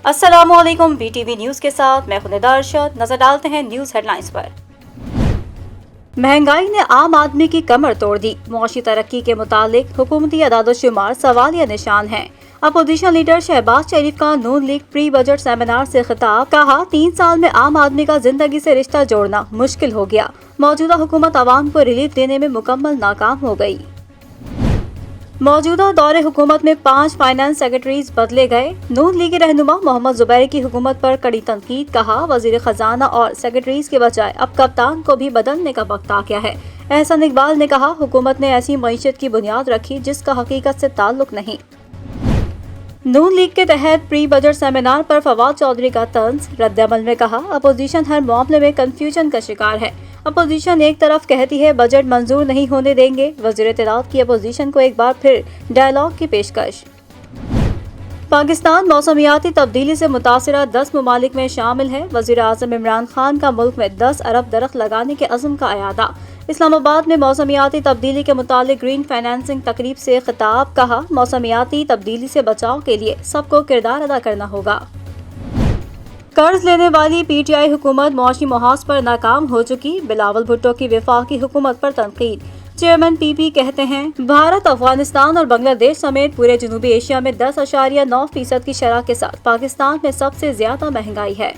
السلام علیکم، BTV news کے ساتھ میں خالدہ ارشد۔ نظر ڈالتے ہیں نیوز ہیڈ لائنز پر۔ مہنگائی نے عام آدمی کی کمر توڑ دی، معاشی ترقی کے متعلق حکومتی اعداد و شمار سوالیہ نشان ہیں۔ اپوزیشن لیڈر شہباز شریف کا نون لیگ پری بجٹ سیمینار سے خطاب، کہا 3 سال میں عام آدمی کا زندگی سے رشتہ جوڑنا مشکل ہو گیا، موجودہ حکومت عوام کو ریلیف دینے میں مکمل ناکام ہو گئی۔ موجودہ دور حکومت میں 5 فائنانس سیکرٹریز بدلے گئے، نون لیگی رہنما محمد زبیر کی حکومت پر کڑی تنقید، کہا وزیر خزانہ اور سیکرٹریز کے بجائے اب کپتان کو بھی بدلنے کا وقت آ گیا ہے۔ احسن اقبال نے کہا حکومت نے ایسی معیشت کی بنیاد رکھی جس کا حقیقت سے تعلق نہیں۔ نون لیگ کے تحت پری بجٹ سیمینار پر فواد چودھری کا طنز، رد عمل میں کہا اپوزیشن ہر معاملے میں کنفیوژن کا شکار ہے۔ اپوزیشن ایک طرف کہتی ہے بجٹ منظور نہیں ہونے دیں گے، وزیر اطلاعات کی اپوزیشن کو ایک بار پھر ڈائیلاگ کی پیشکش۔ پاکستان موسمیاتی تبدیلی سے متاثرہ 10 ممالک میں شامل ہے، وزیر اعظم عمران خان کا ملک میں 10 ارب درخت لگانے کے عزم کا اعادہ۔ اسلام آباد میں موسمیاتی تبدیلی کے متعلق گرین فائنانسنگ تقریب سے خطاب، کہا موسمیاتی تبدیلی سے بچاؤ کے لیے سب کو کردار ادا کرنا ہوگا۔ قرض لینے والی PTI حکومت معاشی محاذ پر ناکام ہو چکی، بلاول بھٹو کی وفاقی حکومت پر تنقید۔ چیئرمین PP کہتے ہیں بھارت، افغانستان اور بنگلہ دیش سمیت پورے جنوبی ایشیا میں 10.9% کی شرح کے ساتھ پاکستان میں سب سے زیادہ مہنگائی ہے۔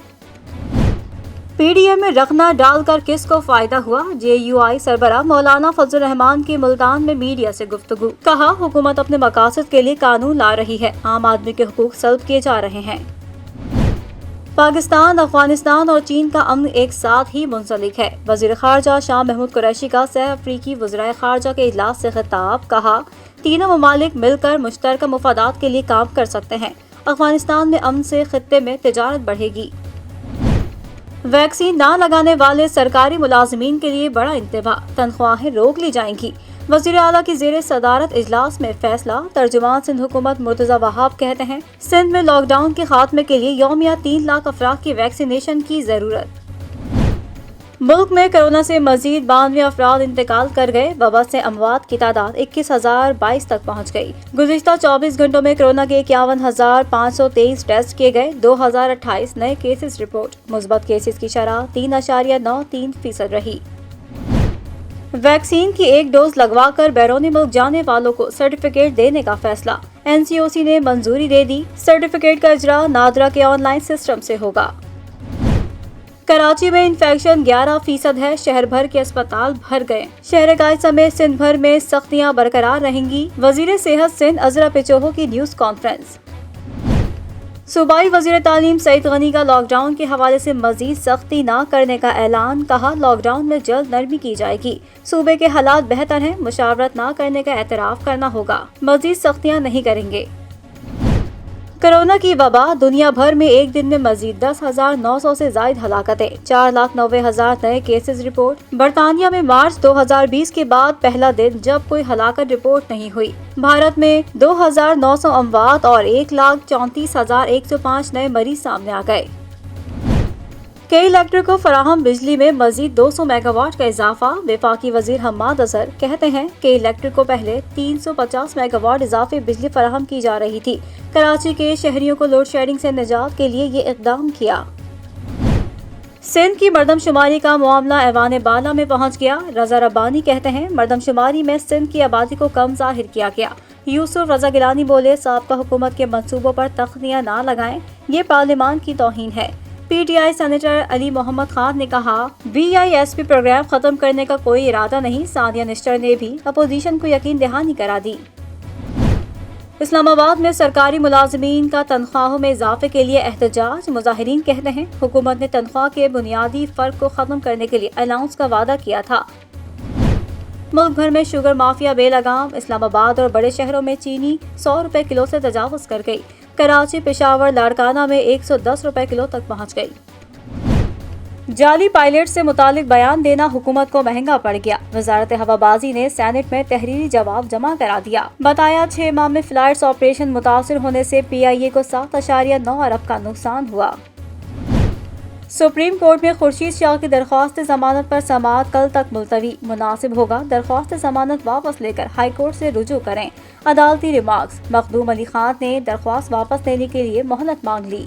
PDM میں رخنہ ڈال کر کس کو فائدہ ہوا؟ JUI سربراہ مولانا فضل الرحمان کی ملتان میں میڈیا سے گفتگو، کہا حکومت اپنے مقاصد کے لیے قانون لا رہی ہے، عام آدمی کے حقوق سلب کیے جا رہے ہیں۔ پاکستان، افغانستان اور چین کا امن ایک ساتھ ہی منسلک ہے، وزیر خارجہ شاہ محمود قریشی کا سہ افریقی وزرائے خارجہ کے اجلاس سے خطاب، کہا تینوں ممالک مل کر مشترکہ مفادات کے لیے کام کر سکتے ہیں، افغانستان میں امن سے خطے میں تجارت بڑھے گی۔ ویکسین نہ لگانے والے سرکاری ملازمین کے لیے بڑا انتباہ، تنخواہیں روک لی جائیں گی، وزیر اعلیٰ کی زیر صدارت اجلاس میں فیصلہ۔ ترجمان سندھ حکومت مرتضی وہاب کہتے ہیں سندھ میں لاک ڈاؤن کے خاتمے کے لیے یومیہ 3 لاکھ افراد کی ویکسینیشن کی ضرورت۔ ملک میں کورونا سے مزید 92 افراد انتقال کر گئے، وبا سے اموات کی تعداد 21,022 تک پہنچ گئی۔ گزشتہ 24 گھنٹوں میں کورونا کے 51,523 ٹیسٹ کیے گئے، 2028 نئے کیسز رپورٹ، مثبت کیسز کی شرح 3.93% رہی۔ ویکسین کی 1 ڈوز لگوا کر بیرونی ملک جانے والوں کو سرٹیفکیٹ دینے کا فیصلہ، NCOC نے منظوری دے دی، سرٹیفکیٹ کا اجراء نادرا کے آن لائن سسٹم سے ہوگا۔ کراچی میں انفیکشن 11% ہے، شہر بھر کے اسپتال بھر گئے، شہر گاج سمیت سندھ بھر میں سختیاں برقرار رہیں گی، وزیر صحت سندھ عذرا پچوہو کی نیوز کانفرنس۔ صوبائی وزیر تعلیم سعید غنی کا لاک ڈاؤن کے حوالے سے مزید سختی نہ کرنے کا اعلان، کہا لاک ڈاؤن میں جلد نرمی کی جائے گی، صوبے کے حالات بہتر ہیں، مشاورت نہ کرنے کا اعتراف کرنا ہوگا، مزید سختیاں نہیں کریں گے۔ کورونا کی وبا، دنیا بھر میں ایک دن میں مزید 10,900 سے زائد ہلاکتیں، 4,90,000 نئے کیسز رپورٹ۔ برطانیہ میں مارچ 2020 کے بعد پہلا دن جب کوئی ہلاکت رپورٹ نہیں ہوئی، بھارت میں 2,900 اموات اور 1,34,105 نئے مریض سامنے آ گئے۔ کے الیکٹرک کو فراہم بجلی میں مزید 200 میگا واٹ کا اضافہ، وفاقی وزیر حماد اظہر کہتے ہیں کہ الیکٹرک کو پہلے 350 میگا واٹ اضافی بجلی فراہم کی جا رہی تھی، کراچی کے شہریوں کو لوڈ شیڈنگ سے نجات کے لیے یہ اقدام کیا۔ سندھ کی مردم شماری کا معاملہ ایوان بالا میں پہنچ گیا، رضا ربانی کہتے ہیں مردم شماری میں سندھ کی آبادی کو کم ظاہر کیا گیا۔ یوسف رضا گیلانی بولے سابقہ حکومت کے منصوبوں پر تختیاں نہ لگائیں، یہ پارلیمان کی توہین ہے۔ PTI سینیٹر علی محمد خان نے کہا VISP پروگرام ختم کرنے کا کوئی ارادہ نہیں، ثانیہ نشتر نے بھی اپوزیشن کو یقین دہانی کرا دی۔ اسلام آباد میں سرکاری ملازمین کا تنخواہوں میں اضافے کے لیے احتجاج، مظاہرین کہتے ہیں حکومت نے تنخواہ کے بنیادی فرق کو ختم کرنے کے لیے الاؤنس کا وعدہ کیا تھا۔ ملک بھر میں شوگر مافیا بے لگام، اسلام آباد اور بڑے شہروں میں چینی 100 روپے کلو سے تجاوز کر گئی، کراچی، پشاور، لاڑکانہ میں 110 روپے کلو تک پہنچ گئی۔ جعلی پائلٹ سے متعلق بیان دینا حکومت کو مہنگا پڑ گیا، وزارت ہوابازی نے سینٹ میں تحریری جواب جمع کرا دیا، بتایا 6 ماہ میں فلائٹس آپریشن متاثر ہونے سے PIA کو 7.9 ارب کا نقصان ہوا۔ سپریم کورٹ میں خورشید شاہ کی درخواست ضمانت پر سماعت کل تک ملتوی، مناسب ہوگا درخواست ضمانت واپس لے کر ہائی کورٹ سے رجوع کریں، عدالتی ریمارکس۔ مخدوم علی خان نے درخواست واپس لینے کے لیے مہلت مانگ لی۔